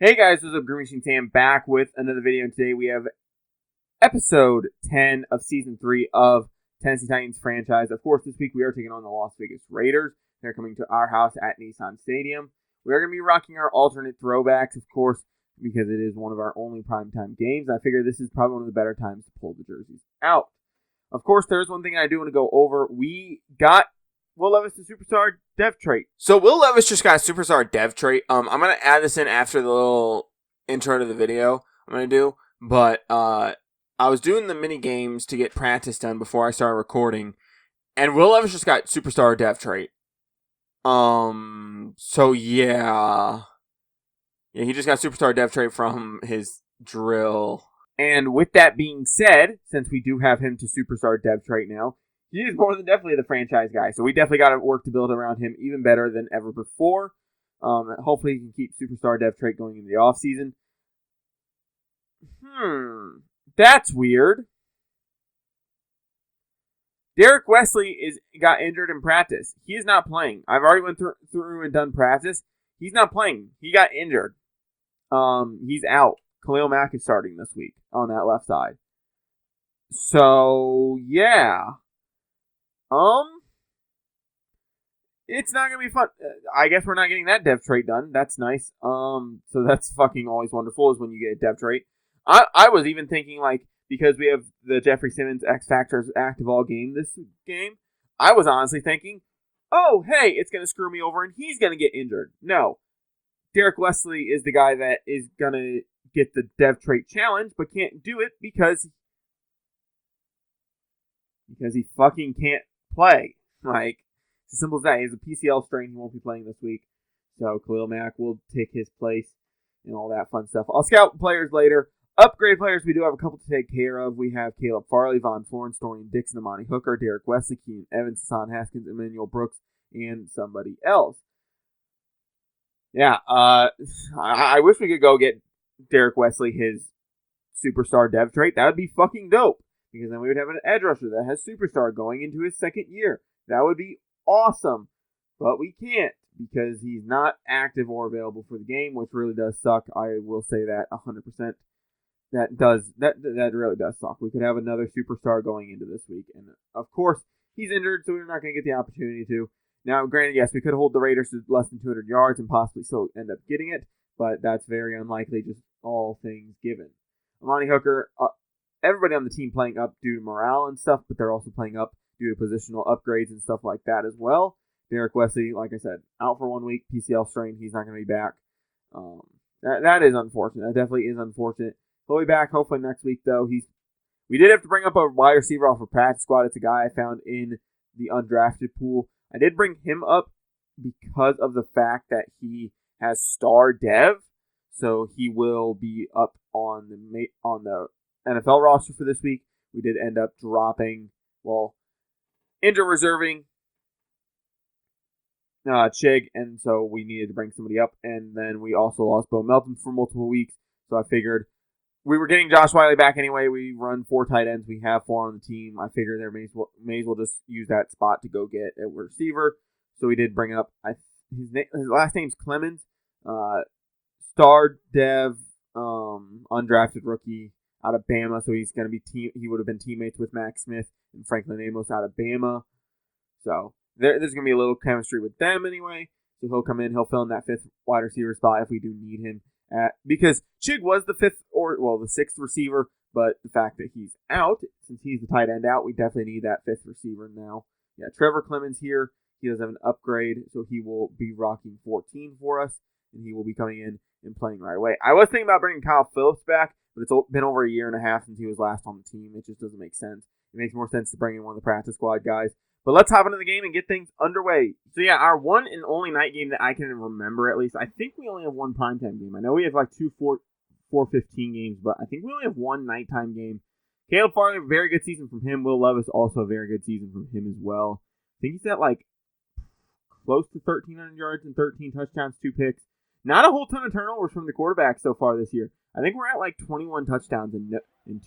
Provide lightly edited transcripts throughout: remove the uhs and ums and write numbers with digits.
Hey guys, what's up? GreenMachineSam back with another video, and today we have episode 10 of season 3 of Tennessee Titans franchise. Of course, this week we are taking on the Las Vegas Raiders. They're coming to our house at Nissan Stadium. We are going to be rocking our alternate throwbacks, of course, because it is one of our only primetime games. I figure this is probably one of the better times to pull the jerseys out. Of course, there's one thing I do want to go over. We got Will Levis the superstar dev trait. So Will Levis just got a superstar dev trait. I'm gonna add this in after the little intro to the video I'm gonna do. But I was doing the mini games to get practice done before I started recording, and Will Levis just got superstar dev trait. So yeah, he just got superstar dev trait from his drill. And with that being said, since we do have him to superstar dev trait now, he is more than definitely the franchise guy. So we definitely got to work to build around him even better than ever before. Hopefully he can keep superstar dev trait going in the offseason. That's weird. Derek Wesley got injured in practice. He is not playing. I've already went through and done practice. He's not playing. He got injured. He's out. Khalil Mack is starting this week on that left side. So yeah. It's not gonna be fun. I guess we're not getting that dev trait done. That's nice. So that's fucking always wonderful is when you get a dev trait. I was even thinking, like, because we have the Jeffrey Simmons X Factors active all game this game, I was honestly thinking, oh, hey, it's gonna screw me over and he's gonna get injured. No. Derek Wesley is the guy that is gonna get the dev trait challenge, but can't do it because he fucking can't play. Like, it's as simple as that. He has a PCL strain. He won't be playing this week. So Khalil Mack will take his place and all that fun stuff. I'll scout players later. Upgrade players, we do have a couple to take care of. We have Caleb Farley, Von Florence, Dorian Dixon, Amani Hooker, Derek Wesley, Keenan Evans, Hassan Haskins, Emmanuel Brooks, and somebody else. Yeah, I wish we could go get Derek Wesley his superstar dev trait. That would be fucking dope. Because then we would have an edge rusher that has superstar going into his second year. That would be awesome. But we can't because he's not active or available for the game, which really does suck. I will say that 100%. That really does suck. We could have another superstar going into this week. And of course, he's injured, so we're not going to get the opportunity to. Now, granted, yes, we could hold the Raiders to less than 200 yards and possibly still end up getting it. But that's very unlikely, just all things given. Amani Hooker... everybody on the team playing up due to morale and stuff, but they're also playing up due to positional upgrades and stuff like that as well. Derek Wesley, like I said, out for 1 week, PCL strain. He's not going to be back. That is unfortunate. That definitely is unfortunate. He'll be back hopefully next week, though. We did have to bring up a wide receiver off a practice squad. It's a guy I found in the undrafted pool. I did bring him up because of the fact that he has star dev, so he will be up on the NFL roster for this week. We did end up injury reserving Chig, and so we needed to bring somebody up. And then we also lost Bo Melton for multiple weeks, so I figured we were getting Josh Wiley back anyway. We run 4 tight ends. We have 4 on the team. I figured there may as well just use that spot to go get a receiver. So we did bring up his last name's Clemens, star dev, undrafted rookie out of Bama, so he's going to be he would have been teammates with Max Smith and Franklin Amos out of Bama. So there's going to be a little chemistry with them anyway. So he'll come in, he'll fill in that 5th wide receiver spot if we do need him. Because Chig was the 6th receiver, but the fact that he's out, since he's the tight end out, we definitely need that 5th receiver now. Yeah, Trevor Clemens here. He does have an upgrade, so he will be rocking 14 for us, and he will be coming in and playing right away. I was thinking about bringing Kyle Phillips back, but it's been over a year and a half since he was last on the team. It just doesn't make sense. It makes more sense to bring in one of the practice squad guys. But let's hop into the game and get things underway. So yeah, our one and only night game that I can remember, at least, I think we only have one primetime game. I know we have like 2 4-15 games, but I think we only have one nighttime game. Caleb Farley, very good season from him. Will Levis, also a very good season from him as well. I think he's at like close to 1,300 yards and 13 touchdowns, 2 picks. Not a whole ton of turnovers from the quarterback so far this year. I think we're at like 21 touchdowns and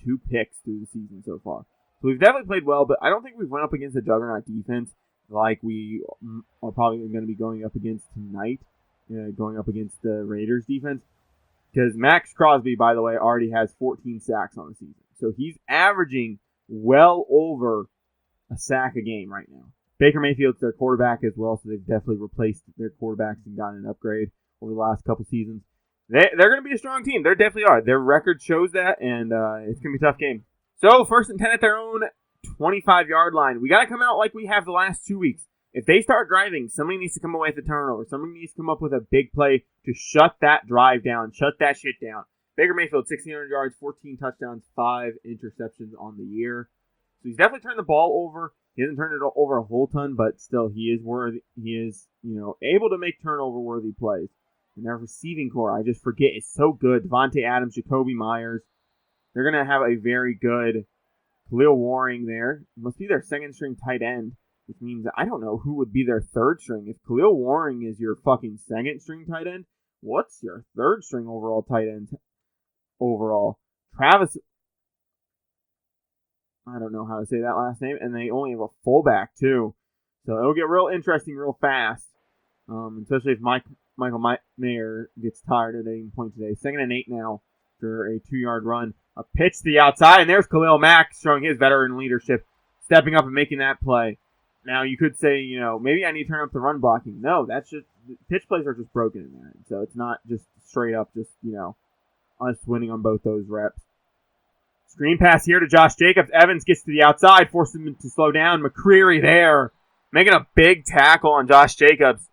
2 picks through the season so far. So we've definitely played well, but I don't think we've went up against a juggernaut defense like we are probably going to be going up against tonight, going up against the Raiders defense. Because Max Crosby, by the way, already has 14 sacks on the season. So he's averaging well over a sack a game right now. Baker Mayfield's their quarterback as well, so they've definitely replaced their quarterbacks and gotten an upgrade over the last couple seasons. They're going to be a strong team. They definitely are. Their record shows that, and it's going to be a tough game. So, 1st and 10 at their own 25-yard line. We got to come out like we have the last 2 weeks. If they start driving, somebody needs to come away with a turnover. Somebody needs to come up with a big play to shut that drive down, shut that shit down. Baker Mayfield, 1,600 yards, 14 touchdowns, 5 interceptions on the year. So he's definitely turned the ball over. He hasn't turned it over a whole ton, but still, he is worthy. He is, able to make turnover-worthy plays. And their receiving core, I just forget, is so good. Devontae Adams, Jacoby Myers. They're going to have a very good Khalil Warring there. Must be their second-string tight end, which means I don't know who would be their third string. If Khalil Warring is your fucking second-string tight end, what's your third-string overall tight end overall? Travis, I don't know how to say that last name, and they only have a fullback, too. So it'll get real interesting real fast, especially if Michael Mayer gets tired at any point today. 2nd and 8 now for a 2-yard run. A pitch to the outside, and there's Khalil Mack showing his veteran leadership, stepping up and making that play. Now, you could say, maybe I need to turn up the run blocking. No, that's just, pitch plays are just broken in that. So it's not just straight up just, us winning on both those reps. Screen pass here to Josh Jacobs. Evans gets to the outside, forces him to slow down. McCreary there, making a big tackle on Josh Jacobs.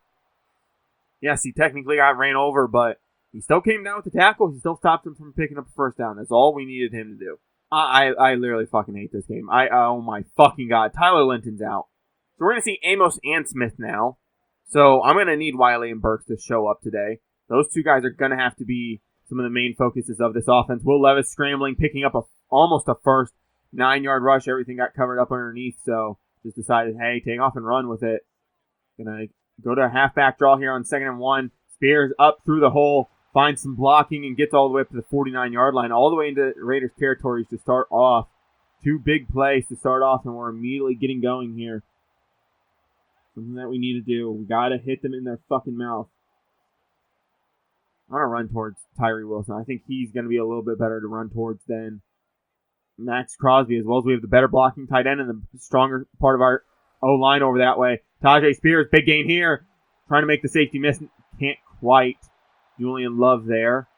Yes, he technically got ran over, but he still came down with the tackle. He still stopped him from picking up a first down. That's all we needed him to do. I literally fucking hate this game. Oh my fucking god. Tyler Linton's out. So we're going to see Amos and Smith now. So I'm going to need Wiley and Burks to show up today. Those two guys are going to have to be some of the main focuses of this offense. Will Levis scrambling, picking up almost a first 9-yard rush. Everything got covered up underneath, so just decided, hey, take off and run with it. Going to go to a halfback draw here on 2nd and 1. Spears up through the hole, finds some blocking, and gets all the way up to the 49-yard line, all the way into Raiders territory to start off. 2 big plays to start off, and we're immediately getting going here. Something that we need to do. We got to hit them in their fucking mouth. I'm going to run towards Tyree Wilson. I think he's going to be a little bit better to run towards than Max Crosby, as well as we have the better blocking tight end and the stronger part of our O-line over that way. Tajay Spears, big gain here. Trying to make the safety miss. Can't quite. Julian Love there.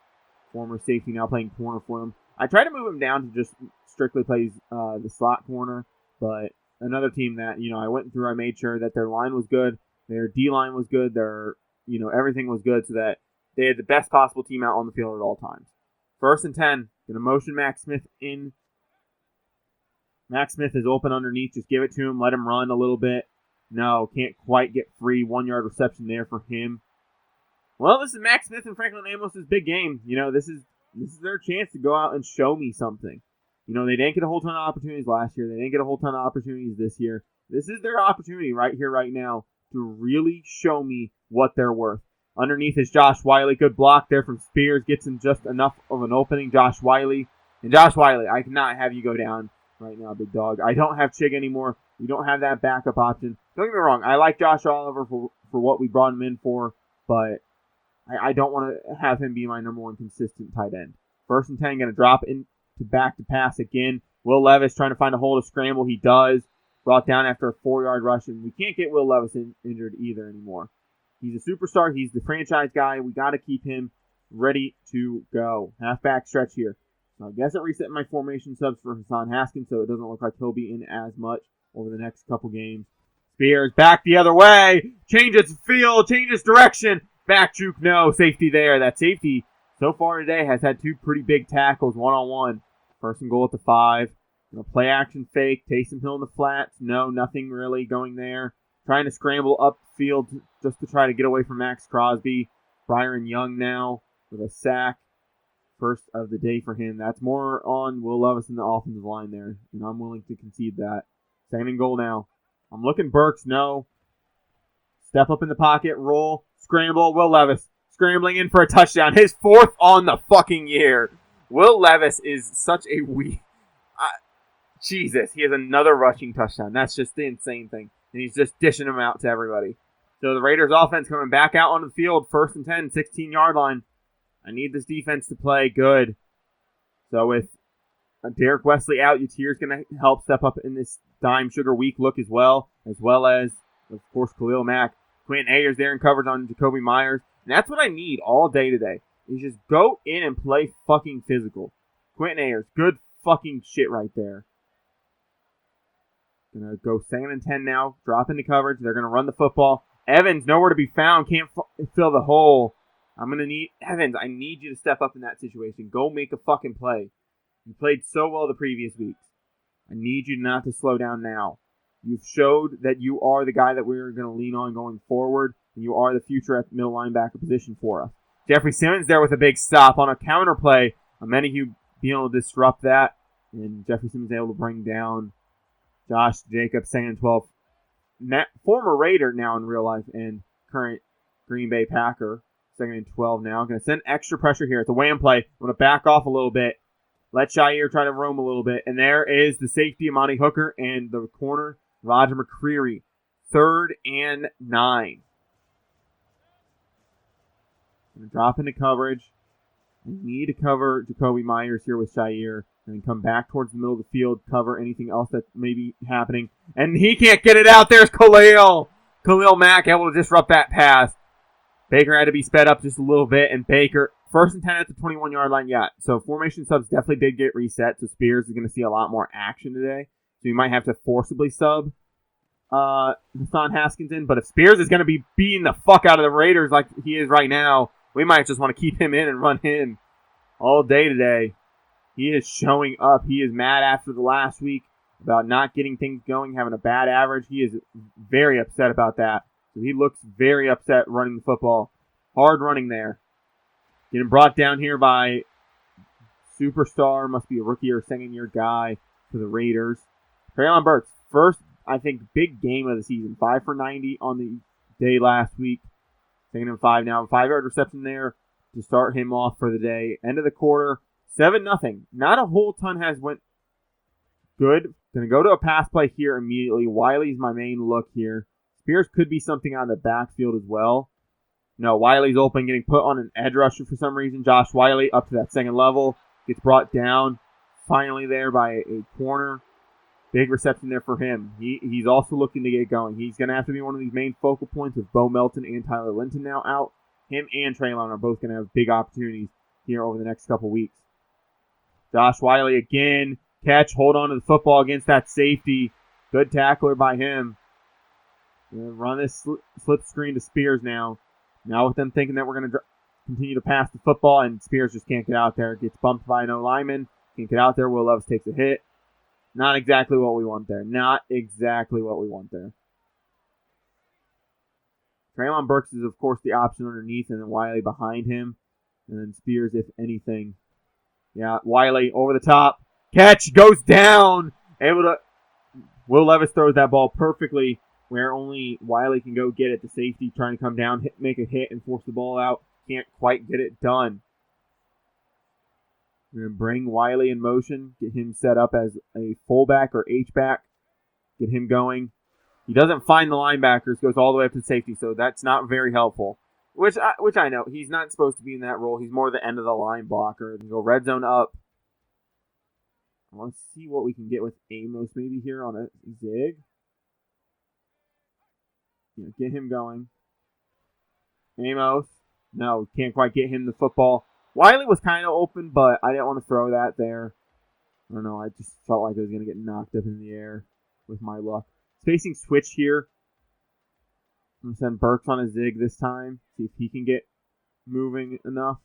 Former safety, now playing corner for them. I tried to move him down to just strictly play the slot corner, but another team that, I went through, I made sure that their line was good, their D-line was good, their, everything was good so that they had the best possible team out on the field at all times. 1st and 10. Going to motion Max Smith in. Max Smith is open underneath. Just give it to him. Let him run a little bit. No, can't quite get free. 1-yard reception there for him. Well, this is Max Smith and Franklin Amos' big game. This is their chance to go out and show me something. They didn't get a whole ton of opportunities last year. They didn't get a whole ton of opportunities this year. This is their opportunity right here, right now, to really show me what they're worth. Underneath is Josh Wiley. Good block there from Spears. Gets him just enough of an opening. Josh Wiley. And Josh Wiley, I cannot have you go down right now, big dog. I don't have Chig anymore. We don't have that backup option. Don't get me wrong. I like Josh Oliver for what we brought him in for, but I don't want to have him be my number one consistent tight end. 1st and 10, going to drop into back to pass again. Will Levis trying to find a hole to scramble. He does. Brought down after a 4-yard rush, and we can't get Will Levis injured either anymore. He's a superstar. He's the franchise guy. We got to keep him ready to go. Halfback stretch here. So I guess it reset my formation subs for Hassan Haskins, so it doesn't look like he'll be in as much over the next couple games. Spears back the other way. Changes field, changes direction. Back juke, no. Safety there. That safety so far today has had 2 pretty big tackles, one-on-one. 1st and goal at the 5. Play action fake. Taysom Hill in the flats. No, nothing really going there. Trying to scramble upfield just to try to get away from Max Crosby. Byron Young now with a sack. First of the day for him. That's more on Will Levis in the offensive line there. I'm willing to concede that. 2nd and goal now. I'm looking Burks. No. Step up in the pocket. Roll. Scramble. Will Levis scrambling in for a touchdown. His 4th on the fucking year. Will Levis is such a weak... Jesus. He has another rushing touchdown. That's just the insane thing. And he's just dishing them out to everybody. So the Raiders offense coming back out onto the field. 1st and 10, 16-yard line. I need this defense to play good. So with Derek Wesley out, Yatir's going to help step up in this dime sugar weak look as well as, of course, Khalil Mack. Quentin Ayers there in coverage on Jacoby Myers. And that's what I need all day today, is just go in and play fucking physical. Quentin Ayers, good fucking shit right there. Gonna go 2nd and 10 now, drop into coverage. They're gonna run the football. Evans, nowhere to be found, can't fill the hole. I'm gonna need, Evans, I need you to step up in that situation. Go make a fucking play. You played so well the previous weeks. I need you not to slow down now. You've showed that you are the guy that we're going to lean on going forward, and you are the future at the middle linebacker position for us. Jeffrey Simmons there with a big stop on a counter play. Menahue being able to disrupt that, and Jeffrey Simmons able to bring down Josh Jacobs, 2nd and 12. Former Raider now in real life and current Green Bay Packer, 2nd and 12 now. Going to send extra pressure here. It's a wham play. I'm going to back off a little bit. Let Shire try to roam a little bit. And there is the safety, Amani Hooker, and the corner, Roger McCreary. 3rd and 9. Going to drop into coverage. We need to cover Jacoby Myers here with Shire. And then come back towards the middle of the field, cover anything else that may be happening. And he can't get it out. There's Khalil. Khalil Mack able to disrupt that pass. Baker had to be sped up just a little bit. And Baker, 1st and 10 at the 21-yard line. Yeah, so formation subs definitely did get reset. So Spears is going to see a lot more action today. So you might have to forcibly sub Hassan Haskins in. But if Spears is going to be beating the fuck out of the Raiders like he is right now, we might just want to keep him in and run him all day today. He is showing up. He is mad after the last week about not getting things going, having a bad average. He is very upset about that. So he looks very upset running the football. Hard running there. Getting brought down here by superstar, must be a rookie or second-year guy for the Raiders. Treylon Burks, first, I think, big game of the season. 5 for 90 on the day last week. 2nd and 5 now. 5-yard reception there to start him off for the day. End of the quarter. 7-0. Not a whole ton has went good. Going to go to a pass play here immediately. Wiley's my main look here. Spears could be something on the backfield as well. No, Wiley's open, getting put on an edge rusher for some reason. Josh Wiley up to that 2nd level. Gets brought down finally there by a corner. Big reception there for him. He's also looking to get going. He's going to have to be one of these main focal points with Bo Melton and Tyler Linton now out. Him and Treylon are both going to have big opportunities here over the next couple weeks. Josh Wiley again. Catch, hold on to the football against that safety. Good tackler by him. Run this slip screen to Spears now. Now with them thinking that we're going to continue to pass the football, and Spears just can't get out there. Gets bumped by no lineman. Can't get out there. Will Levis takes a hit. Not exactly what we want there. Not exactly what we want there. Treylon Burks is, of course, the option underneath, and then Wiley behind him. And then Spears, if anything. Yeah, Wiley over the top. Catch goes down. Able to. Will Levis throws that ball perfectly where only Wiley can go get it. The safety trying to come down, make a hit, and force the ball out. Can't quite get it done. We're going to bring Wiley in motion, get him set up as a fullback or H-back, get him going. He doesn't find the linebackers, goes all the way up to safety, so that's not very helpful. Which I know. He's not supposed to be in that role. He's more the end of the line blocker. Go red zone up. I want to see what we can get with Amos maybe here on a zig. Yeah, get him going. Amos. No, can't quite get him the football. Wiley was kind of open, but I didn't want to throw that there. I don't know. I just felt like it was going to get knocked up in the air with my luck. Spacing switch here. I'm going to send Burks on a zig this time. See if he can get moving enough.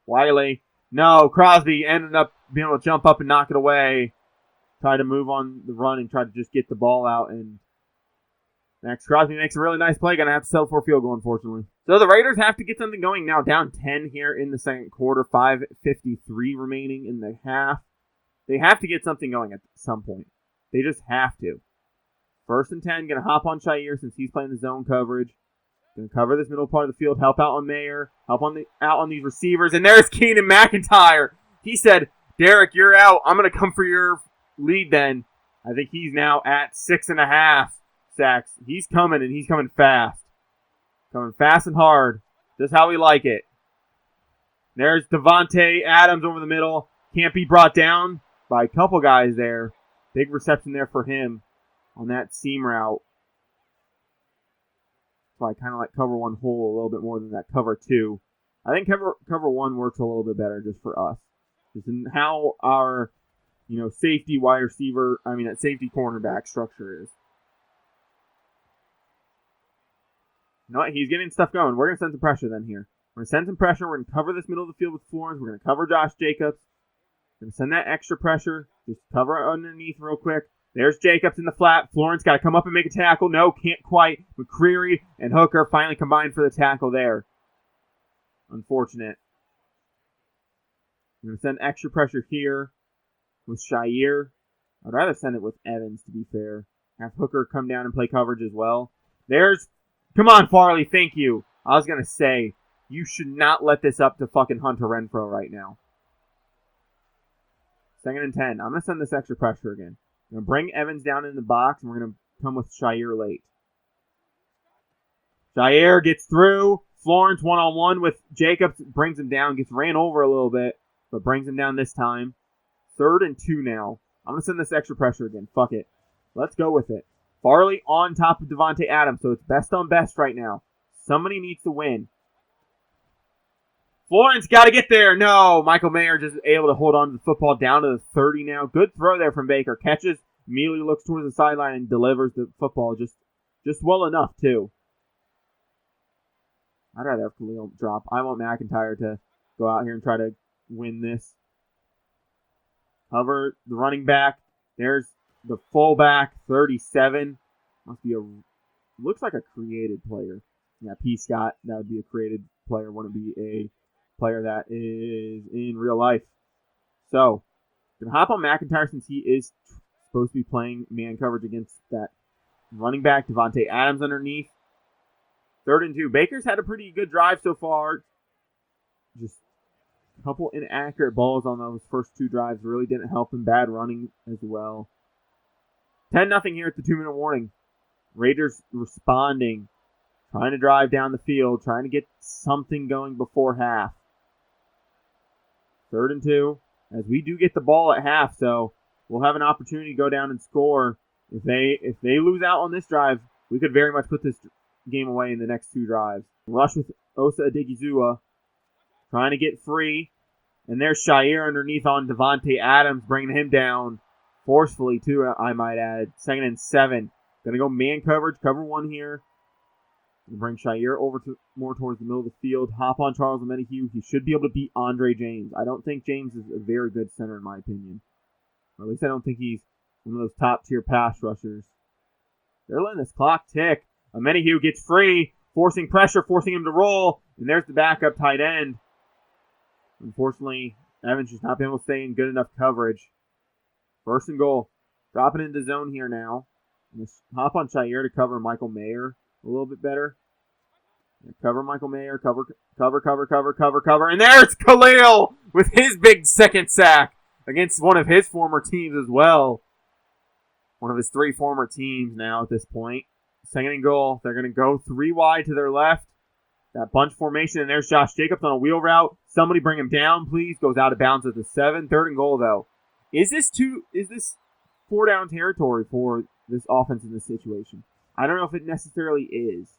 Wiley. No, Crosby ended up being able to jump up and knock it away. Try to move on the run and try to just get the ball out. And Max Crosby makes a really nice play. Going to have to settle for a field goal, unfortunately. So the Raiders have to get something going now. Down 10 here in the second quarter. 5:53 remaining in the half. They have to get something going at some point. They just have to. 1st and 10. Going to hop on Shire since he's playing the zone coverage. Going to cover this middle part of the field. Help out on Mayer. Help out on these receivers. And there's Keenan McIntyre. He said, Derek, you're out. I'm going to come for your lead then. I think he's now at 6.5 sacks. He's coming, and he's coming fast. Coming fast and hard. Just how we like it. There's Devontae Adams over the middle. Can't be brought down by a couple guys there. Big reception there for him on that seam route. So I kind of like cover one hole a little bit more than that cover two. I think cover one works a little bit better just for us. Just in how our, safety wide receiver, that safety cornerback structure is. You know what? He's getting stuff going. We're going to send some pressure then here. We're going to send some pressure. We're going to cover this middle of the field with Florence. We're going to cover Josh Jacobs. We're going to send that extra pressure. Just cover underneath real quick. There's Jacobs in the flat. Florence got to come up and make a tackle. No, can't quite. McCreary and Hooker finally combined for the tackle there. Unfortunate. I'm going to send extra pressure here with Shire. I'd rather send it with Evans, to be fair. Have Hooker come down and play coverage as well. Come on, Farley, thank you. I was going to say, you should not let this up to fucking Hunter Renfrow right now. 2nd and 10. I'm going to send this extra pressure again. I'm going to bring Evans down in the box, and we're going to come with Shire late. Shire gets through. Florence one-on-one with Jacobs, brings him down, gets ran over a little bit, but brings him down this time. 3rd and 2 now. I'm going to send this extra pressure again. Fuck it. Let's go with it. Farley on top of Devontae Adams, so it's best on best right now. Somebody needs to win. Florence got to get there. No, Michael Mayer just able to hold on to the football down to the 30 now. Good throw there from Baker. Catches, immediately looks towards the sideline and delivers the football just well enough, too. I'd rather have Khalil drop. I want McIntyre to go out here and try to win this. Cover the running back. There's the fullback, 37. Looks like a created player. Yeah, P. Scott, that would be a created player. Wouldn't be a player that is in real life. So, going to hop on McIntyre since he is supposed to be playing man coverage against that running back, Devontae Adams underneath. 3rd and 2. Baker's had a pretty good drive so far. Just a couple inaccurate balls on those first 2 drives really didn't help him. Bad running as well. 10-0 here at the 2-minute warning. Raiders responding. Trying to drive down the field. Trying to get something going before half. 3rd and 2. As we do get the ball at half, so we'll have an opportunity to go down and score. If they lose out on this drive, we could very much put this game away in the next 2 drives. Rush with Osa Adigizua. Trying to get free. And there's Shire underneath on Devontae Adams, bringing him down. Forcefully, too, I might add. 2nd and 7. Going to go man coverage. Cover 1 here. Bring Shire over more towards the middle of the field. Hop on Charles Omenihu. He should be able to beat Andre James. I don't think James is a very good center, in my opinion. Or at least I don't think he's one of those top-tier pass rushers. They're letting this clock tick. Omenihu gets free, forcing pressure, forcing him to roll. And there's the backup tight end. Unfortunately, Evans just not been able to stay in good enough coverage. 1st and goal. Dropping into zone here now. Let's hop on Shire to cover Michael Mayer a little bit better. Cover Michael Mayer. Cover. And there's Khalil with his big 2nd sack against one of his former teams as well. One of his 3 former teams now at this point. 2nd and goal. They're going to go 3 wide to their left. That bunch formation, and there's Josh Jacobs on a wheel route. Somebody bring him down, please. Goes out of bounds at the 7. 3rd and goal, though. Is this 4-down territory for this offense in this situation? I don't know if it necessarily is.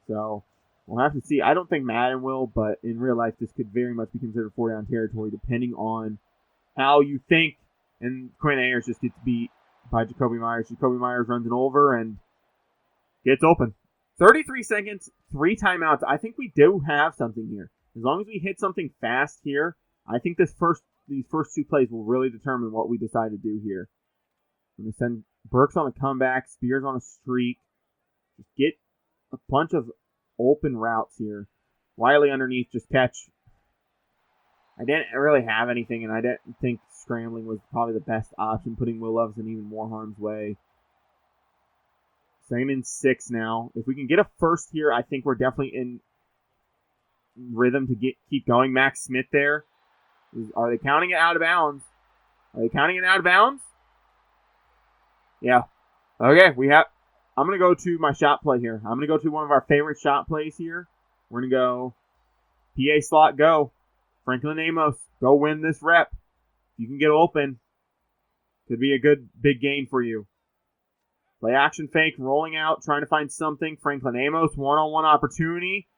So, we'll have to see. I don't think Madden will, but in real life, this could very much be considered 4-down territory, depending on how you think. And Quinn Ayers just gets beat by Jacoby Myers. Jacoby Myers runs it over and gets open. 33 seconds, 3 timeouts. I think we do have something here. As long as we hit something fast here, I think these first 2 plays will really determine what we decide to do here. I'm going to send Burks on a comeback, Spears on a streak. Just get a bunch of open routes here. Wiley underneath, just catch. I didn't really have anything, and I didn't think scrambling was probably the best option, putting Will Levis in even more harm's way. 2nd and 6 now. If we can get a first here, I think we're definitely in rhythm to keep going. Max Smith there. Are they counting it out of bounds? Yeah. Okay, I'm going to go to my shot play here. I'm going to go to one of our favorite shot plays here. We're going to go PA slot go. Franklin Amos, go win this rep. You can get open. Could be a good big gain for you. Play action fake, rolling out, trying to find something. Franklin Amos, one-on-one opportunity.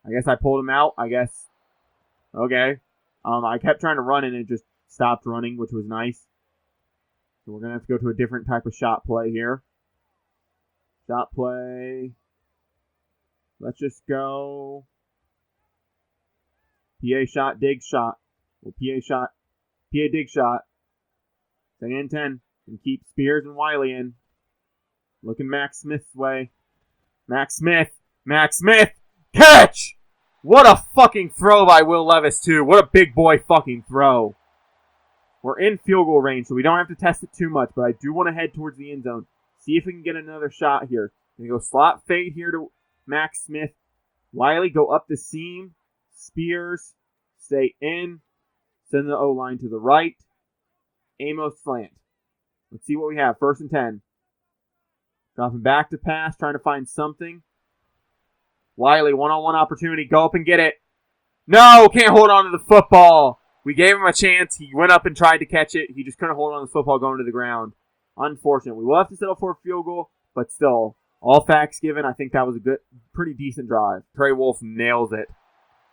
I guess I pulled him out. I guess. Okay. I kept trying to run and it just stopped running, which was nice. So we're going to have to go to a different type of shot play here. Shot play. Let's just go. PA shot, dig shot. Well, PA shot. PA dig shot. 2nd and 10. And keep Spears and Wiley in. Looking Max Smith's way. Max Smith. Max Smith. Catch! What a fucking throw by Will Levis, too. What a big boy fucking throw. We're in field goal range, so we don't have to test it too much, but I do want to head towards the end zone. See if we can get another shot here. We're going to go slot fade here to Max Smith. Wiley, go up the seam. Spears, stay in. Send the O-line to the right. Amos slant. Let's see what we have. 1st and 10. Dropping back to pass, trying to find something. Wiley, one-on-one opportunity. Go up and get it. No, can't hold on to the football. We gave him a chance. He went up and tried to catch it. He just couldn't hold on to the football going to the ground. Unfortunate. We will have to settle for a field goal, but still, all facts given, I think that was a good, pretty decent drive. Trey Wolf nails it.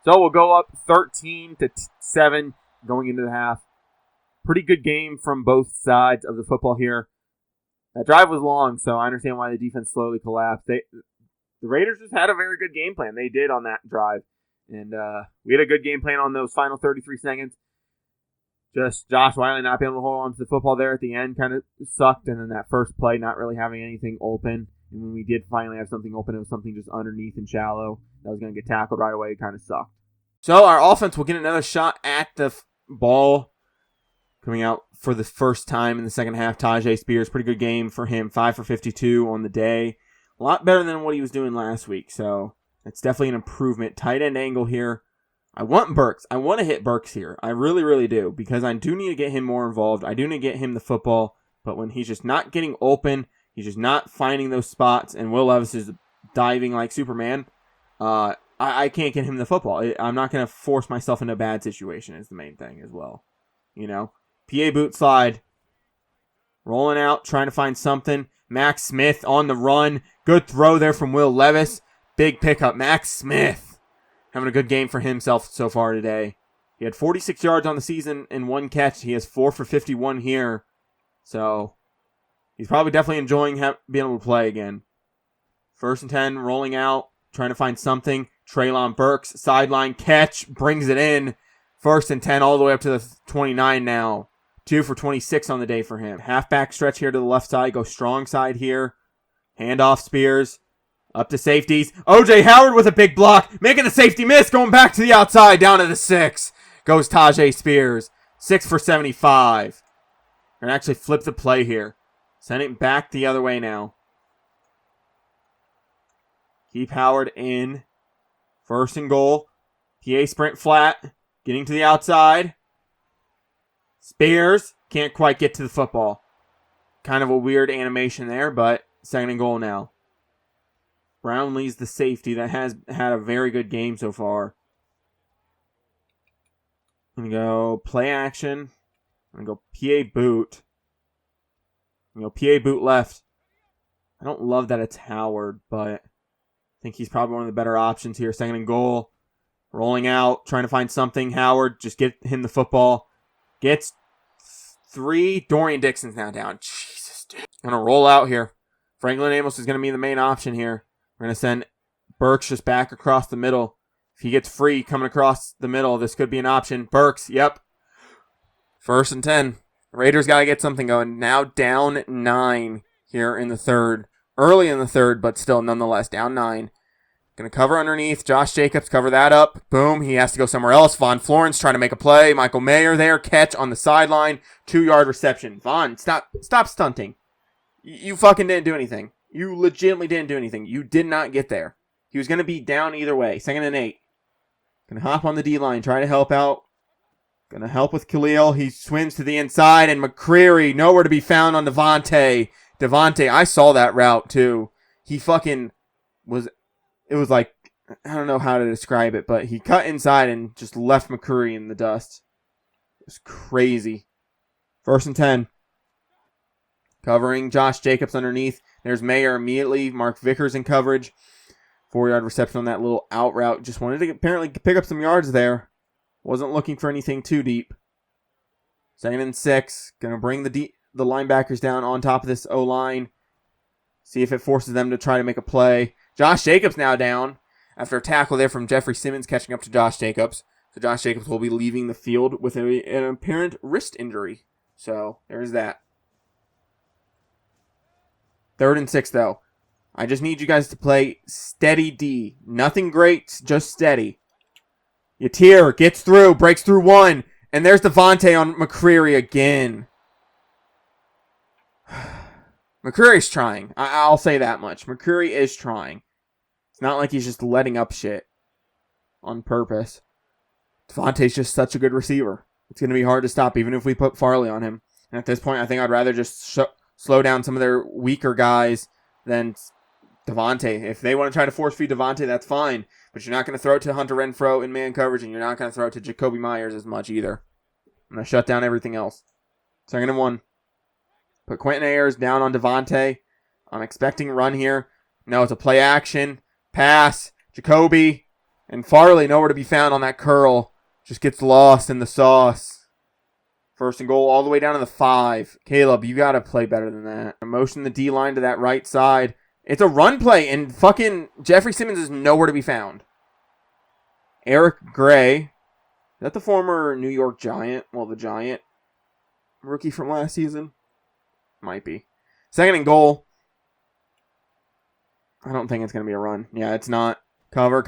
So we'll go up 13-7 going into the half. Pretty good game from both sides of the football here. That drive was long, so I understand why the defense slowly collapsed. The Raiders just had a very good game plan. They did on that drive. And we had a good game plan on those final 33 seconds. Just Josh Wiley not being able to hold on to the football there at the end kind of sucked. And then that first play not really having anything open. And when we did finally have something open, it was something just underneath and shallow that was going to get tackled right away. It kind of sucked. So our offense will get another shot at the ball. Coming out for the first time in the second half, Tajay Spears. Pretty good game for him. 5 for 52 on the day. A lot better than what he was doing last week. So it's definitely an improvement. Tight end angle here. I want Burks. I want to hit Burks here. I really, really do. Because I do need to get him more involved. I do need to get him the football. But when he's just not getting open, he's just not finding those spots, and Will Levis is diving like Superman, I can't get him the football. I'm not going to force myself into a bad situation is the main thing as well. You know? PA boot slide. Rolling out, trying to find something. Max Smith on the run. Good throw there from Will Levis. Big pickup. Max Smith having a good game for himself so far today. He had 46 yards on the season and 1 catch. He has 4 for 51 here. So he's probably definitely enjoying being able to play again. 1st and 10, rolling out, trying to find something. Treylon Burks, sideline catch, brings it in. 1st and 10 all the way up to the 29 now. 2 for 26 on the day for him. Halfback stretch here to the left side. Go strong side here. Handoff Spears. Up to safeties. O.J. Howard with a big block. Making the safety miss. Going back to the outside. Down to the 6. Goes Tajay Spears. 6 for 75. We're going to actually flip the play here. Send it back the other way now. Keep Howard in. 1st and goal. PA sprint flat. Getting to the outside. Spears can't quite get to the football. Kind of a weird animation there, but 2nd and goal now. Brownlee's the safety that has had a very good game so far. I'm going to go play action. I'm going to go PA boot. I'm going to go PA boot left. I don't love that it's Howard, but I think he's probably one of the better options here. 2nd and goal. Rolling out, trying to find something. Howard, just get him the football. Gets 3. Dorian Dixon's now down. Jesus, dude. I'm going to roll out here. Franklin Amos is going to be the main option here. We're going to send Burks just back across the middle. If he gets free coming across the middle, this could be an option. Burks, yep. 1st and 10. Raiders got to get something going. Now down 9 here in the 3rd. Early in the 3rd, but still nonetheless down 9. Going to cover underneath. Josh Jacobs, cover that up. Boom. He has to go somewhere else. Von Florence trying to make a play. Michael Mayer there. Catch on the sideline. 2-yard reception. Von, stop stunting. You fucking didn't do anything. You legitimately didn't do anything. You did not get there. He was going to be down either way. 2nd and 8. Going to hop on the D-line. Try to help out. Going to help with Khalil. He swims to the inside. And McCreary nowhere to be found on Devontae. I saw that route too. He fucking was... It was like I don't know how to describe it, but he cut inside and just left McCurry in the dust. It was crazy. 1st and 10. Covering Josh Jacobs underneath. There's Mayer immediately. Mark Vickers in coverage. 4-yard reception on that little out route. Just wanted to apparently pick up some yards there. Wasn't looking for anything too deep. 2nd and 6. Going to bring the linebackers down on top of this O-line. See if it forces them to try to make a play. Josh Jacobs now down after a tackle there from Jeffrey Simmons catching up to Josh Jacobs. So Josh Jacobs will be leaving the field with an apparent wrist injury. So there's that. 3rd and 6, though. I just need you guys to play steady D. Nothing great, just steady. Yatir gets through, breaks through one, and there's Devontae on McCreary again. McCreary's trying. I'll say that much. McCreary is trying. It's not like he's just letting up shit on purpose. Devontae's just such a good receiver. It's going to be hard to stop, even if we put Farley on him. And at this point, I think I'd rather just slow down some of their weaker guys than Devontae. If they want to try to force feed Devontae, that's fine. But you're not going to throw it to Hunter Renfrow in man coverage, and you're not going to throw it to Jacoby Myers as much either. I'm going to shut down everything else. 2nd and 1. Put Quentin Ayers down on Devontae. I'm expecting a run here. No, it's a play action. Pass. Jacoby. And Farley nowhere to be found on that curl. Just gets lost in the sauce. 1st and goal all the way down to the 5. Caleb, you got to play better than that. Motion the D-line to that right side. It's a run play, and fucking Jeffrey Simmons is nowhere to be found. Eric Gray. Is that the former New York Giant? Well, the Giant rookie from last season? Might be. 2nd and goal. I don't think it's going to be a run. Yeah, it's not. Cover.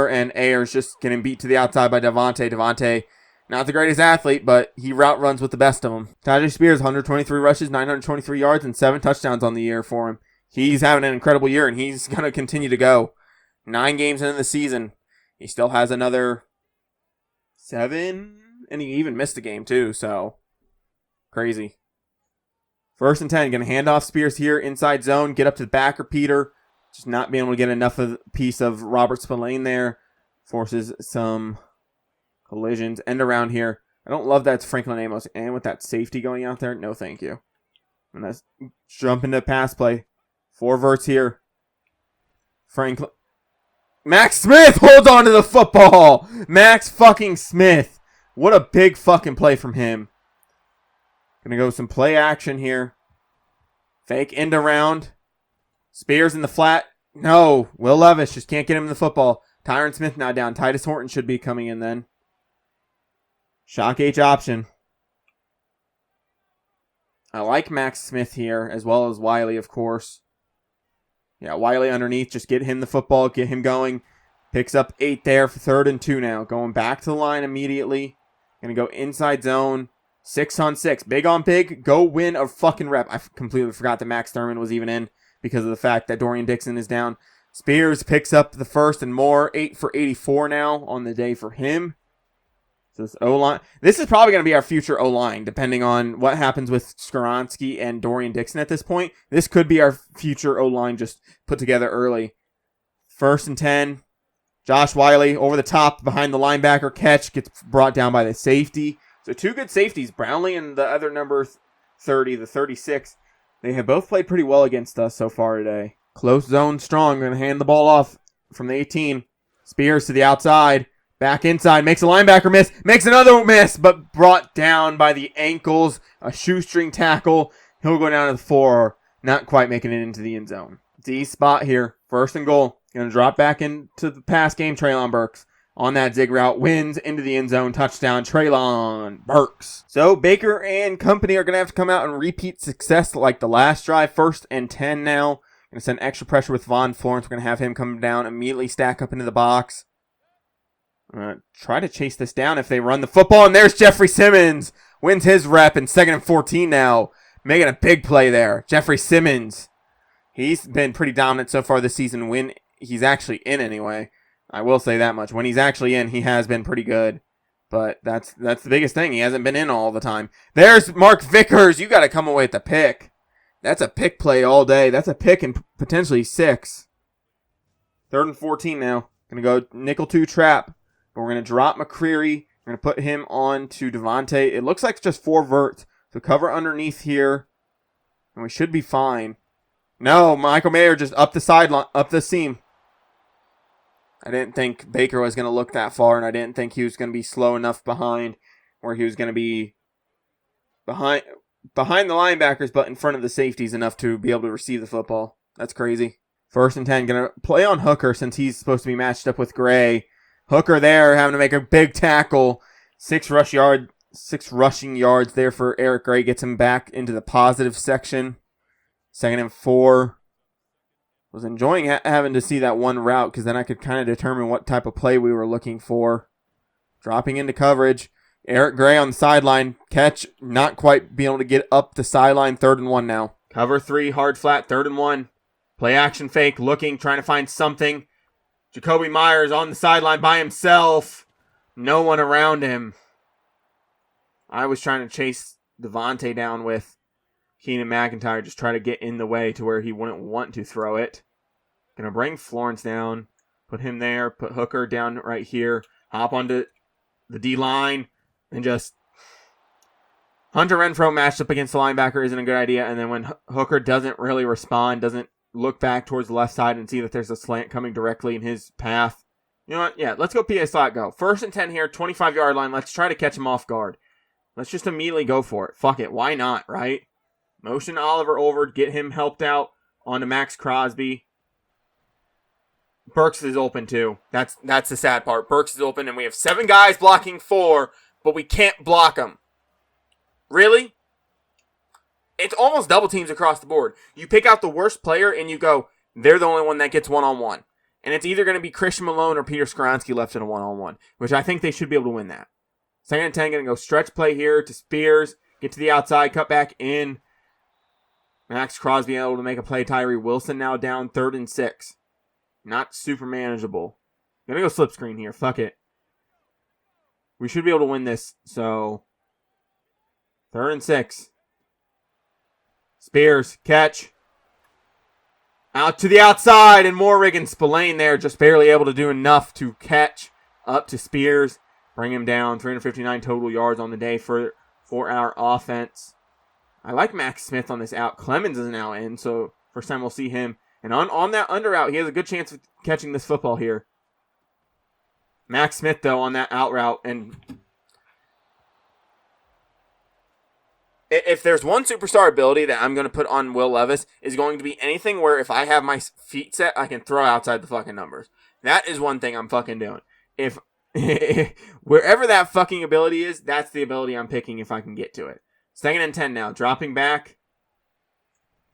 And Ayers just getting beat to the outside by Devontae. Devontae, not the greatest athlete, but he route runs with the best of them. Tyjae Spears, 123 rushes, 923 yards, and 7 touchdowns on the year for him. He's having an incredible year, and he's going to continue to go. 9 games into the season. He still has another 7, and he even missed a game too, so crazy. 1st and 10, going to hand off Spears here, inside zone, get up to the backer, Peter. Just not being able to get enough of a piece of Robert Spillane there. Forces some collisions. End around here. I don't love that it's Franklin Amos. And with that safety going out there, no thank you. I'm going to jump into pass play. 4 verts here. Franklin. Max Smith holds on to the football. Max fucking Smith. What a big fucking play from him. Gonna go some play action here. Fake end around. Spears in the flat. No. Will Levis just can't get him in the football. Tyron Smith now down. Titus Horton should be coming in then. Shock H option. I like Max Smith here, as well as Wiley, of course. Yeah, Wiley underneath. Just get him the football. Get him going. Picks up 8 there for 3rd and 2 now. Going back to the line immediately. Gonna go inside zone. 6 on 6. Big on big. Go win a fucking rep. I completely forgot that Max Thurman was even in because of the fact that Dorian Dixon is down. Spears picks up the 1st and more. 8 for 84 now on the day for him. So this O-line. This is probably going to be our future O-line, depending on what happens with Skoronski and Dorian Dixon at this point. This could be our future O-line just put together early. 1st and 10. Josh Wiley over the top behind the linebacker catch. Gets brought down by the safety. So 2 good safeties, Brownlee and the other number 30, the 36. They have both played pretty well against us so far today. Close zone strong. Going to hand the ball off from the 18. Spears to the outside. Back inside. Makes a linebacker miss. Makes another miss, but brought down by the ankles. A shoestring tackle. He'll go down to the 4. Not quite making it into the end zone. D spot here. 1st and goal. Going to drop back into the pass game. Traylon Burks. On that zig route, wins into the end zone, touchdown, Traylon Burks. So Baker and company are going to have to come out and repeat success like the last drive. 1st and 10 now. Going to send extra pressure with Von Florence. We're going to have him come down, immediately stack up into the box. Try to chase this down if they run the football, and there's Jeffrey Simmons. Wins his rep in 2nd and 14 now. Making a big play there. Jeffrey Simmons. He's been pretty dominant so far this season when he's actually in anyway. I will say that much. When he's actually in, he has been pretty good. But that's the biggest thing. He hasn't been in all the time. There's Mark Vickers. You got to come away with the pick. That's a pick play all day. That's a pick and potentially 6. 3rd and 14 now. Going to go nickel 2 trap. But we're going to drop McCreary. We're going to put him on to Devontae. It looks like just 4 verts. So cover underneath here. And we should be fine. No, Michael Mayer just up the sideline, up the seam. I didn't think Baker was going to look that far, and I didn't think he was going to be slow enough behind where he was going to be behind the linebackers, but in front of the safeties enough to be able to receive the football. That's crazy. 1st and 10, going to play on Hooker since he's supposed to be matched up with Gray. Hooker there having to make a big tackle. 6 rushing yards there for Eric Gray. Gets him back into the positive section. 2nd and 4. Was enjoying having to see that one route because then I could kind of determine what type of play we were looking for. Dropping into coverage. Eric Gray on the sideline. Catch. Not quite being able to get up the sideline. 3rd and 1 now. Cover 3. Hard flat. 3rd and 1. Play action fake. Looking. Trying to find something. Jacoby Myers on the sideline by himself. No one around him. I was trying to chase Devontae down with Keenan McIntyre, just try to get in the way to where he wouldn't want to throw it. Gonna bring Florence down. Put him there. Put Hooker down right here. Hop onto the D-line. And just... Hunter Renfrow matched up against the linebacker isn't a good idea. And then when Hooker doesn't really respond, doesn't look back towards the left side and see that there's a slant coming directly in his path. You know what? Yeah, let's go PA slot go. 1st and 10 here, 25-yard line. Let's try to catch him off guard. Let's just immediately go for it. Fuck it. Why not, right? Motion Oliver over. Get him helped out onto Max Crosby. Burks is open too. That's the sad part. Burks is open and we have 7 guys blocking 4, but we can't block them. Really? It's almost double teams across the board. You pick out the worst player and you go, they're the only one that gets one-on-one. And it's either going to be Christian Malone or Peter Skoronski left in a one-on-one, which I think they should be able to win that. 2nd and 10, going to go stretch play here to Spears. Get to the outside, cut back in. Max Crosby able to make a play. Tyree Wilson now down 3rd and 6. Not super manageable. Going to go slip screen here. Fuck it. We should be able to win this. So, 3rd and 6. Spears, catch. Out to the outside, and Morrigan Spillane there, just barely able to do enough to catch up to Spears. Bring him down, 359 total yards on the day for our offense. I like Max Smith on this out. Clemens is now in, so first time we'll see him. And on that under out, he has a good chance of catching this football here. Max Smith, though, on that out route, and if there's one superstar ability that I'm going to put on Will Levis, is going to be anything where if I have my feet set, I can throw outside the fucking numbers. That is one thing I'm fucking doing. If wherever that fucking ability is, that's the ability I'm picking if I can get to it. 2nd and 10 now. Dropping back.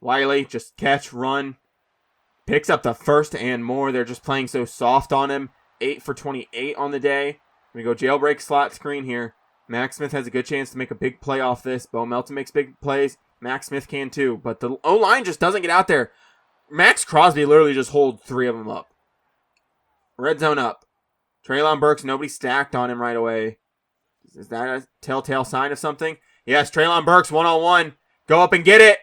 Wiley, just catch, run. Picks up the 1st and more. They're just playing so soft on him. 8 for 28 on the day. We go jailbreak slot screen here. Max Smith has a good chance to make a big play off this. Bo Melton makes big plays. Max Smith can too. But the O-line just doesn't get out there. Max Crosby literally just holds 3 of them up. Red zone up. Treylon Burks, nobody stacked on him right away. Is that a telltale sign of something? Yes, Treylon Burks, 1-on-1. Go up and get it.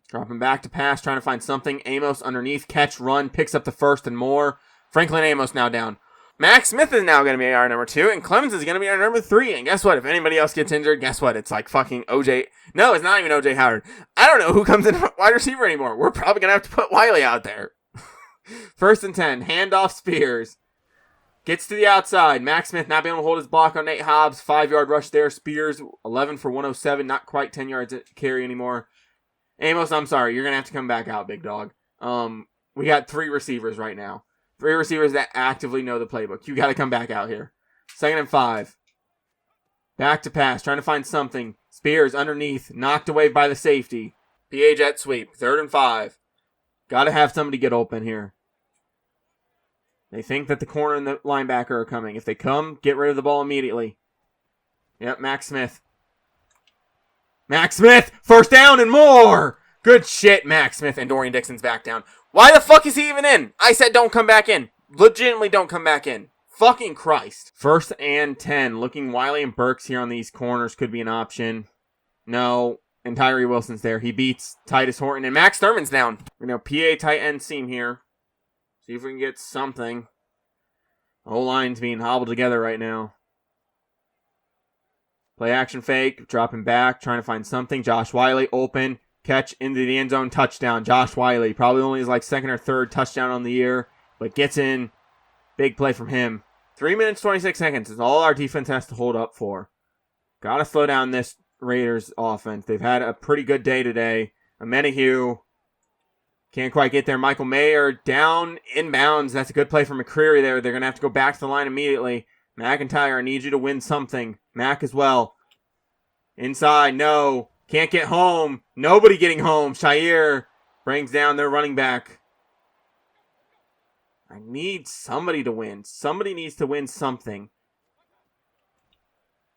Dropping back to pass, trying to find something. Amos underneath, catch, run, picks up the 1st and more. Franklin Amos now down. Max Smith is now going to be our number 2, and Clemens is going to be our number 3. And guess what? If anybody else gets injured, guess what? It's like fucking OJ. No, it's not even OJ Howard. I don't know who comes in wide receiver anymore. We're probably going to have to put Wiley out there. 1st and 10. Handoff Spears. Gets to the outside. Max Smith not being able to hold his block on Nate Hobbs. 5-yard rush there. Spears, 11 for 107. Not quite 10 yards carry anymore. Amos, I'm sorry. You're going to have to come back out, big dog. We got 3 receivers right now. 3 receivers that actively know the playbook. You got to come back out here. 2nd and 5. Back to pass. Trying to find something. Spears underneath. Knocked away by the safety. PA jet sweep. 3rd and 5. Got to have somebody get open here. They think that the corner and the linebacker are coming. If they come, get rid of the ball immediately. Yep, Max Smith. Max Smith! 1st down and more! Good shit, Max Smith. And Dorian Dixon's back down. Why the fuck is he even in? I said don't come back in. Legitimately don't come back in. Fucking Christ. 1st and 10. Looking Wiley and Burks here on these corners could be an option. No. And Tyree Wilson's there. He beats Titus Horton. And Max Thurman's down. We know PA tight end seam here. See if we can get something. The whole line's being hobbled together right now. Play action fake, dropping back, trying to find something. Josh Wiley open, catch into the end zone, touchdown. Josh Wiley, probably only his second or third touchdown on the year, but gets in. Big play from him. 3 minutes, 26 seconds is all our defense has to hold up for. Gotta slow down this Raiders offense. They've had a pretty good day today. Amenahue can't quite get there. Michael Mayer down inbounds. That's a good play from McCreary there. They're going to have to go back to the line immediately. McIntyre, I need you to win something. Mac as well. Inside, no. Can't get home. Nobody getting home. Shair brings down their running back. I need somebody to win. Somebody needs to win something.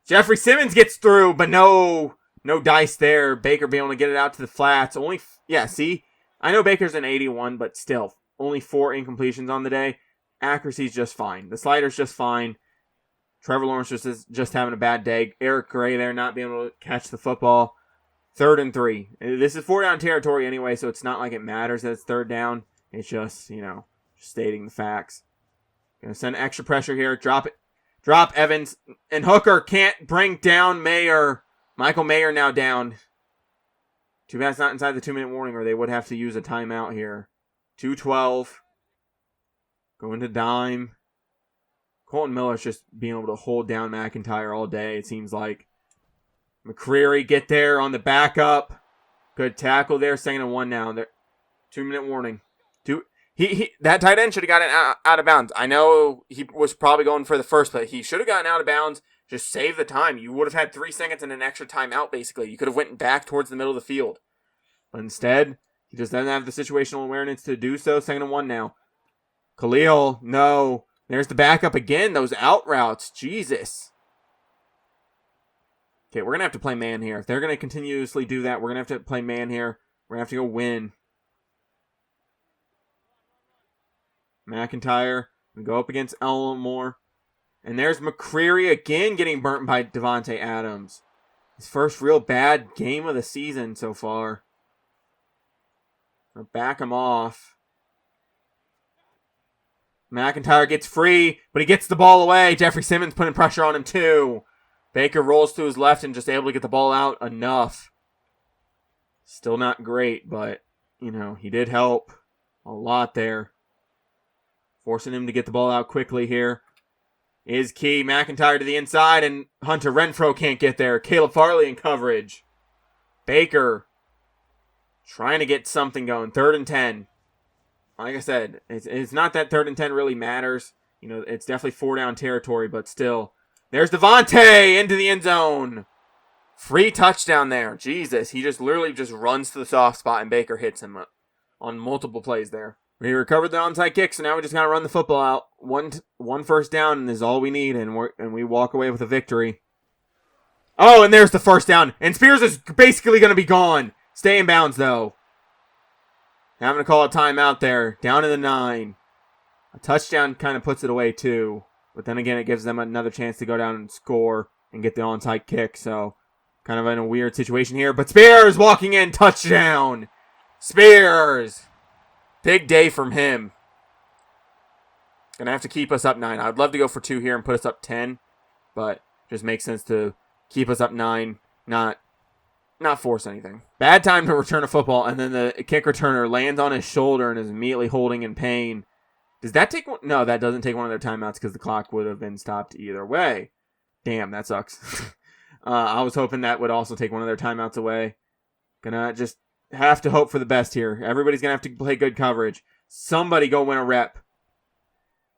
Jeffrey Simmons gets through, but no dice there. Baker being able to get it out to the flats. See? I know Baker's an 81, but still, only 4 incompletions on the day. Accuracy's just fine. The slider's just fine. Trevor Lawrence is just having a bad day. Eric Gray there not being able to catch the football. 3rd and 3. This is 4-down territory anyway, so it's not like it matters that it's 3rd down. It's just, just stating the facts. Gonna send extra pressure here. Drop it. Drop Evans. And Hooker can't bring down Mayer. Michael Mayer now down. Too bad it's not inside the 2-minute warning, or they would have to use a timeout here. 2:12. Going to dime. Colton Miller's just being able to hold down McIntyre all day, it seems like. McCreary get there on the backup. Good tackle there. 2nd and 1 now. 2-minute warning. That tight end should have gotten out of bounds. I know he was probably going for the first, but he should have gotten out of bounds. Just save the time. You would have had 3 seconds and an extra timeout, basically. You could have went back towards the middle of the field. But instead, he just doesn't have the situational awareness to do so. 2nd and 1 now. Khalil, no. There's the backup again. Those out routes. Jesus. Okay, we're going to have to play man here. If they're going to continuously do that, we're going to have to play man here. We're going to have to go win. McIntyre. We go up against Elmore. And there's McCreary again getting burnt by Devontae Adams. His first real bad game of the season so far. I'll back him off. McIntyre gets free, but he gets the ball away. Jeffrey Simmons putting pressure on him too. Baker rolls to his left and just able to get the ball out enough. Still not great, but, he did help a lot there. Forcing him to get the ball out quickly here is key. McIntyre to the inside, and Hunter Renfrow can't get there. Caleb Farley in coverage. Baker trying to get something going. 3rd and 10. Like I said, it's not that 3rd and 10 really matters. It's definitely 4-down territory, but still. There's Devontae into the end zone. Free touchdown there. Jesus, he just literally just runs to the soft spot, and Baker hits him on multiple plays there. We recovered the onside kick, so now we just got to run the football out. One first down is all we need, and we walk away with a victory. Oh, and there's the first down. And Spears is basically going to be gone. Stay in bounds, though. Having to call a timeout there. Down to the 9. A touchdown kind of puts it away, too. But then again, it gives them another chance to go down and score and get the onside kick. So, kind of in a weird situation here. But Spears walking in. Touchdown. Spears. Big day from him. Gonna have to keep us up 9. I'd love to go for 2 here and put us up 10. But just makes sense to keep us up 9. Not force anything. Bad time to return a football, and then the kick returner lands on his shoulder and is immediately holding in pain. Does that take one? No, that doesn't take one of their timeouts because the clock would have been stopped either way. Damn, that sucks. I was hoping that would also take one of their timeouts away. Gonna just have to hope for the best here. Everybody's gonna have to play good coverage. Somebody go win a rep.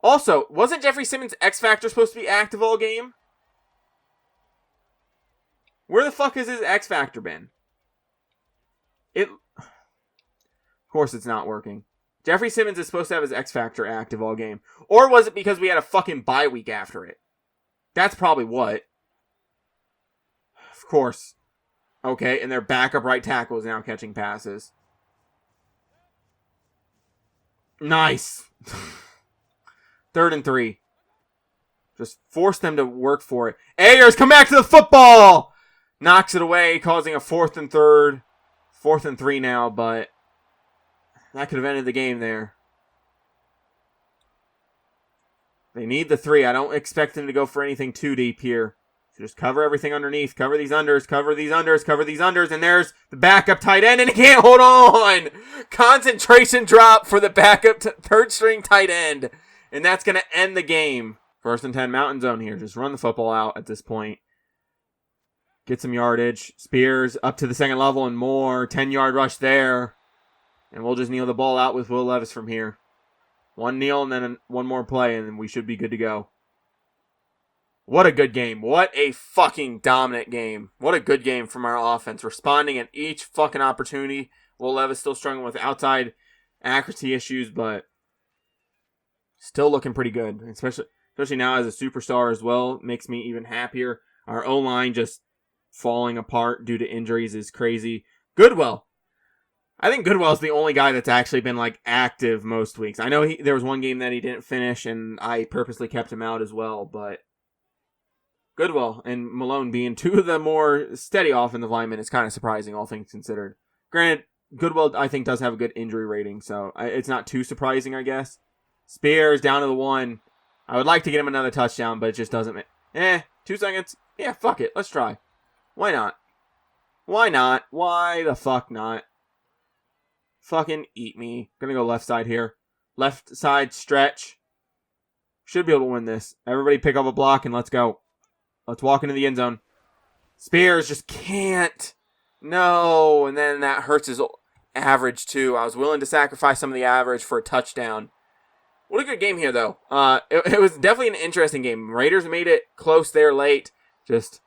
Also, wasn't Jeffrey Simmons' X Factor supposed to be active all game? Where the fuck has his X Factor been? Of course it's not working. Jeffrey Simmons is supposed to have his X Factor active all game. Or was it because we had a fucking bye week after it? That's probably what. Of course. Okay, and their backup right tackle is now catching passes. Nice. 3rd and 3. Just force them to work for it. Ayers, come back to the football! Knocks it away, causing a 4th and 3rd. 4th and 3 now, but that could have ended the game there. They need the 3. I don't expect them to go for anything too deep here. So just cover everything underneath. Cover these unders. Cover these unders. Cover these unders. And there's the backup tight end. And he can't hold on. Concentration drop for the backup third string tight end. And that's going to end the game. 1st and 10 mountain zone here. Just run the football out at this point. Get some yardage. Spears up to the second level and more. 10-yard rush there. And we'll just kneel the ball out with Will Levis from here. 1 kneel and then one more play. And then we should be good to go. What a good game. What a fucking dominant game. What a good game from our offense. Responding at each fucking opportunity. Will Levis still struggling with outside accuracy issues, but still looking pretty good. Especially now as a superstar as well. Makes me even happier. Our O-line just falling apart due to injuries is crazy. Goodwill. I think Goodwill's the only guy that's actually been like active most weeks. I know there was one game that he didn't finish, and I purposely kept him out as well, but Goodwill and Malone being 2 of the more steady offensive linemen is kind of surprising, all things considered. Granted, Goodwill, I think, does have a good injury rating, so it's not too surprising, I guess. Spears down to the 1. I would like to get him another touchdown, but it just doesn't. 2 seconds. Yeah, fuck it. Let's try. Why not? Why not? Why the fuck not? Fucking eat me. Gonna go left side here. Left side stretch. Should be able to win this. Everybody pick up a block and let's go. Let's walk into the end zone. Spears just can't. No. And then that hurts his average too. I was willing to sacrifice some of the average for a touchdown. What a good game here, though. It was definitely an interesting game. Raiders made it close there late. Just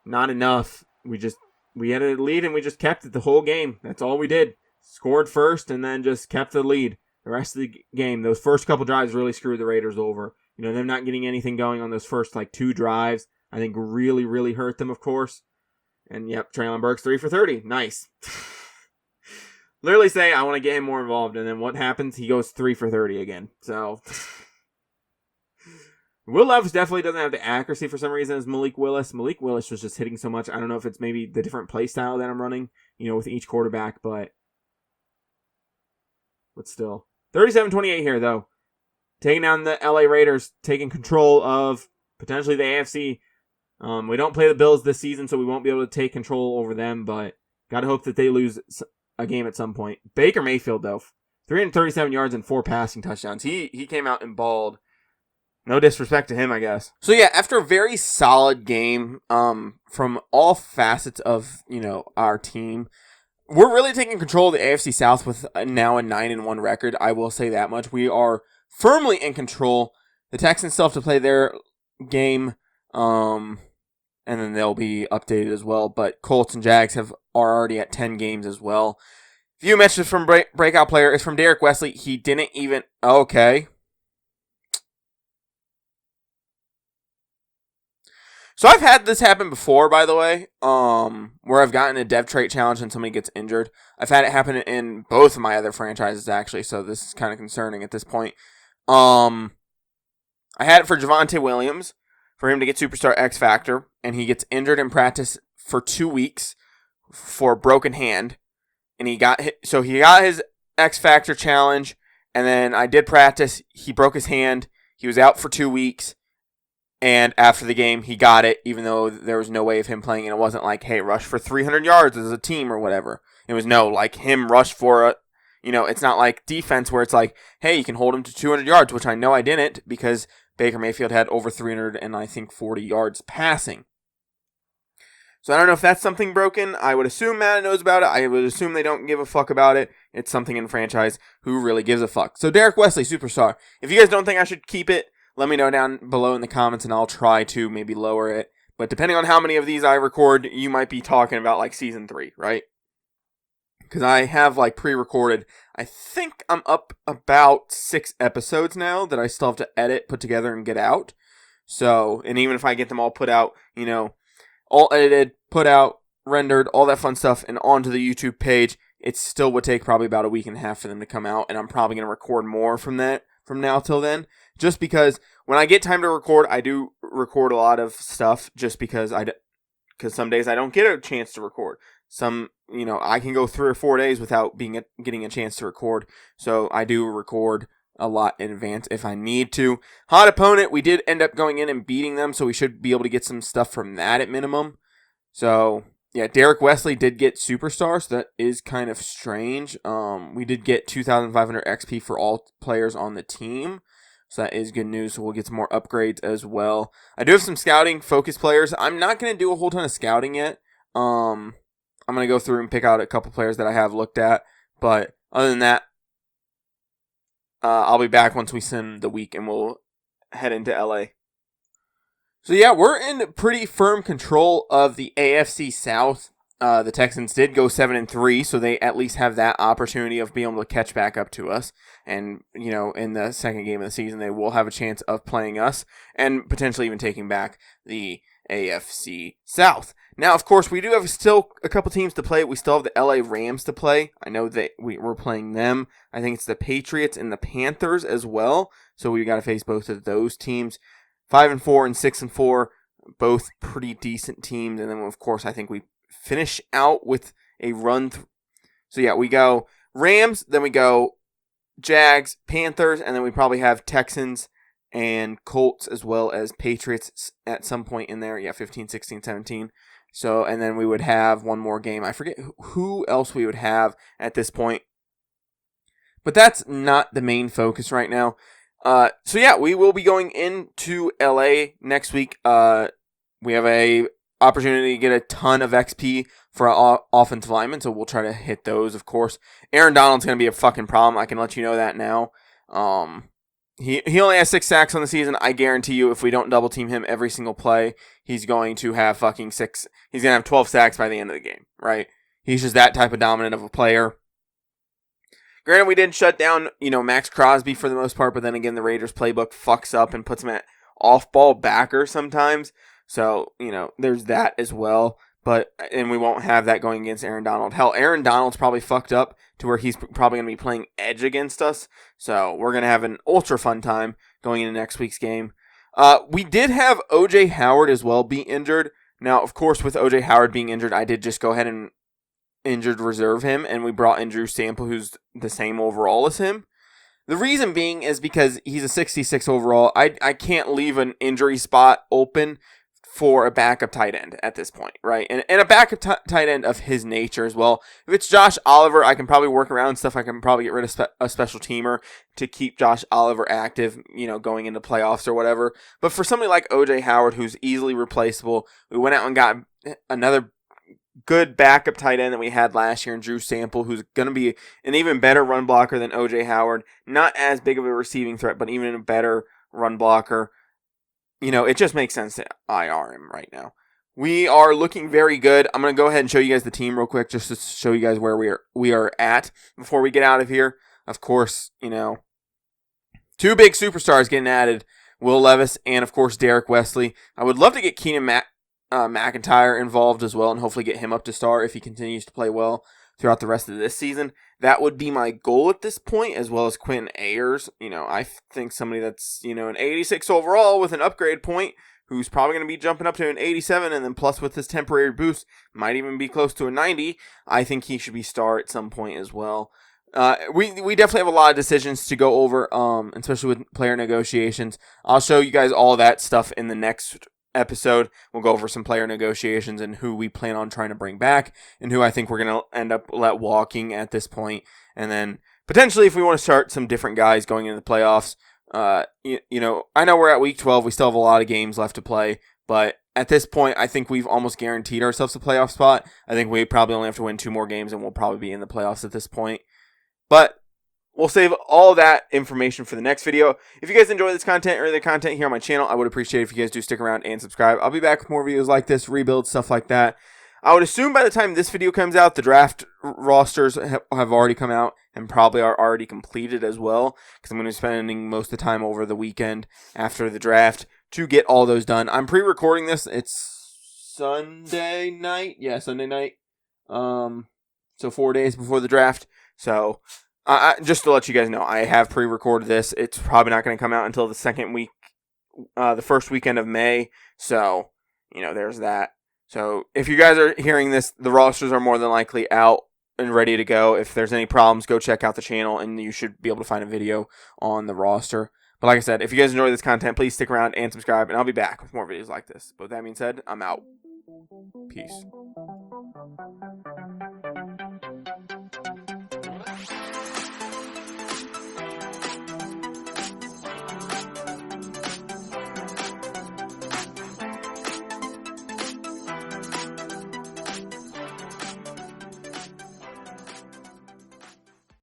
not enough. We had a lead and we just kept it the whole game. That's all we did. Scored first and then just kept the lead. The rest of the game, those first couple drives really screwed the Raiders over. You know, them not getting anything going on those first 2 drives, I think really, really hurt them, of course. And yep, Traylon Burks 3 for 30. Nice. Literally say, I want to get him more involved. And then what happens? He goes 3 for 30 again. So, Will Levis definitely doesn't have the accuracy for some reason as Malik Willis. Malik Willis was just hitting so much. I don't know if it's maybe the different play style that I'm running, with each quarterback, but still. 37-28 here, though. Taking down the LA Raiders, taking control of potentially the AFC. We don't play the Bills this season, so we won't be able to take control over them, but gotta hope that they lose a game at some point. Baker Mayfield, though, 337 yards and 4 passing touchdowns. He came out and balled. No disrespect to him, I guess. So yeah, after a very solid game from all facets of our team, we're really taking control of the AFC South with now a 9-1 record. I will say that much. We are firmly in control. The Texans still have to play their game, and then they'll be updated as well. But Colts and Jags are already at 10 games as well. Few mentions from breakout player is from Derek Wesley. He didn't even okay. So I've had this happen before, by the way, where I've gotten a dev trait challenge and somebody gets injured. I've had it happen in both of my other franchises, actually, so this is kind of concerning at this point. I had it for Javonte Williams, for him to get Superstar X Factor, and he gets injured in practice for 2 weeks for a broken hand, and he got his X Factor challenge, and then I did practice, he broke his hand, he was out for 2 weeks, and after the game, he got it, even though there was no way of him playing, and it wasn't like, hey, rush for 300 yards as a team or whatever. It was him rush for it's not like defense where it's like, hey, you can hold him to 200 yards, which I know I didn't because Baker Mayfield had over 300 and I think 40 yards passing. So I don't know if that's something broken. I would assume Madden knows about it. I would assume they don't give a fuck about it. It's something in franchise. Who really gives a fuck? So Derek Wesley, Superstar. If you guys don't think I should keep it, let me know down below in the comments and I'll try to maybe lower it. But depending on how many of these I record, you might be talking about season 3, right? Because I have pre-recorded. I think I'm up about 6 episodes now that I still have to edit, put together, and get out. So, and even if I get them all put out, all edited, put out, rendered, all that fun stuff, and onto the YouTube page, it still would take probably about a week and a half for them to come out. And I'm probably going to record more from now till then. Just because when I get time to record, I do record a lot of stuff just because some days I don't get a chance to record. Some, I can go 3 or 4 days without getting a chance to record. So I do record a lot in advance if I need to. Hot opponent, we did end up going in and beating them, so we should be able to get some stuff from that at minimum. So, yeah, Derek Wesley did get Superstar, so that is kind of strange. We did get 2,500 XP for all players on the team, so that is good news. So we'll get some more upgrades as well. I do have some scouting focus players. I'm not going to do a whole ton of scouting yet. I'm going to go through and pick out a couple players that I have looked at, but other than that, I'll be back once we send the week and we'll head into LA. So yeah, we're in pretty firm control of the AFC South. The Texans did go 7-3, so they at least have that opportunity of being able to catch back up to us. And, you know, in the second game of the season, they will have a chance of playing us and potentially even taking back the AFC South. Now, of course, we do have still a couple teams to play. We still have the LA Rams to play. I know that we're playing them. I think it's the Patriots and the Panthers as well. So we got to face both of those teams. 5-4 and 6-4, both pretty decent teams. And then, of course, I think we finish out with a run. So yeah, we go Rams, then we go Jags, Panthers, and then we probably have Texans and Colts as well as Patriots at some point in there. Yeah, 15, 16, 17. So, and then we would have one more game. I forget who else we would have at this point. But that's not the main focus right now. So yeah, we will be going into LA next week. We have a opportunity to get a ton of XP for our offensive linemen, so we'll try to hit those, of course. Aaron Donald's going to be a fucking problem. I can let you know that now. He only has 6 sacks on the season. I guarantee you if we don't double team him every single play, he's going to have fucking 6. He's going to have 12 sacks by the end of the game, right? He's just that type of dominant of a player. Granted, we did shut down, Max Crosby for the most part, but then again, the Raiders playbook fucks up and puts him at off-ball backer sometimes. So, there's that as well. And we won't have that going against Aaron Donald. Hell, Aaron Donald's probably fucked up to where he's probably going to be playing edge against us. So we're going to have an ultra fun time going into next week's game. We did have O.J. Howard as well be injured. Now, of course, with O.J. Howard being injured, I did just go ahead and injured reserve him, and we brought in Drew Sample, who's the same overall as him. The reason being is because he's a 66 overall. I can't leave an injury spot open for a backup tight end at this point, right? And a backup tight end of his nature as well. If it's Josh Oliver, I can probably work around stuff. I can probably get rid of a special teamer to keep Josh Oliver active, going into playoffs or whatever. But for somebody like O.J. Howard, who's easily replaceable, we went out and got another good backup tight end that we had last year in Drew Sample, who's going to be an even better run blocker than O.J. Howard. Not as big of a receiving threat, but even a better run blocker. It just makes sense to IR him right now. We are looking very good. I'm going to go ahead and show you guys the team real quick just to show you guys where we are at before we get out of here. Of course, 2 big superstars getting added, Will Levis and, of course, Derek Wesley. I would love to get Keenan McIntyre involved as well and hopefully get him up to star if he continues to play well throughout the rest of this season. That would be my goal at this point, as well as Quentin Ayers. I think somebody that's, an 86 overall with an upgrade point, who's probably going to be jumping up to an 87, and then plus with his temporary boost, might even be close to a 90. I think he should be star at some point as well. We definitely have a lot of decisions to go over, especially with player negotiations. I'll show you guys all that stuff in the next episode. We'll go over some player negotiations and who we plan on trying to bring back and who I think we're going to end up let walking at this point. And then potentially if we want to start some different guys going into the playoffs, I know we're at week 12. We still have a lot of games left to play, but at this point, I think we've almost guaranteed ourselves a playoff spot. I think we probably only have to win 2 more games and we'll probably be in the playoffs at this point. But we'll save all that information for the next video. If you guys enjoy this content or the content here on my channel, I would appreciate it if you guys do stick around and subscribe. I'll be back with more videos like this, rebuilds, stuff like that. I would assume by the time this video comes out, the draft rosters have already come out and probably are already completed as well, because I'm going to be spending most of the time over the weekend after the draft to get all those done. I'm pre-recording this. It's Sunday night. Yeah, Sunday night. So 4 days before the draft. So just to let you guys know, I have pre-recorded this. It's probably not going to come out until the first weekend of May. So, there's that. So if you guys are hearing this, the rosters are more than likely out and ready to go. If there's any problems, go check out the channel, and you should be able to find a video on the roster. But like I said, if you guys enjoy this content, please stick around and subscribe, and I'll be back with more videos like this. But with that being said, I'm out. Peace.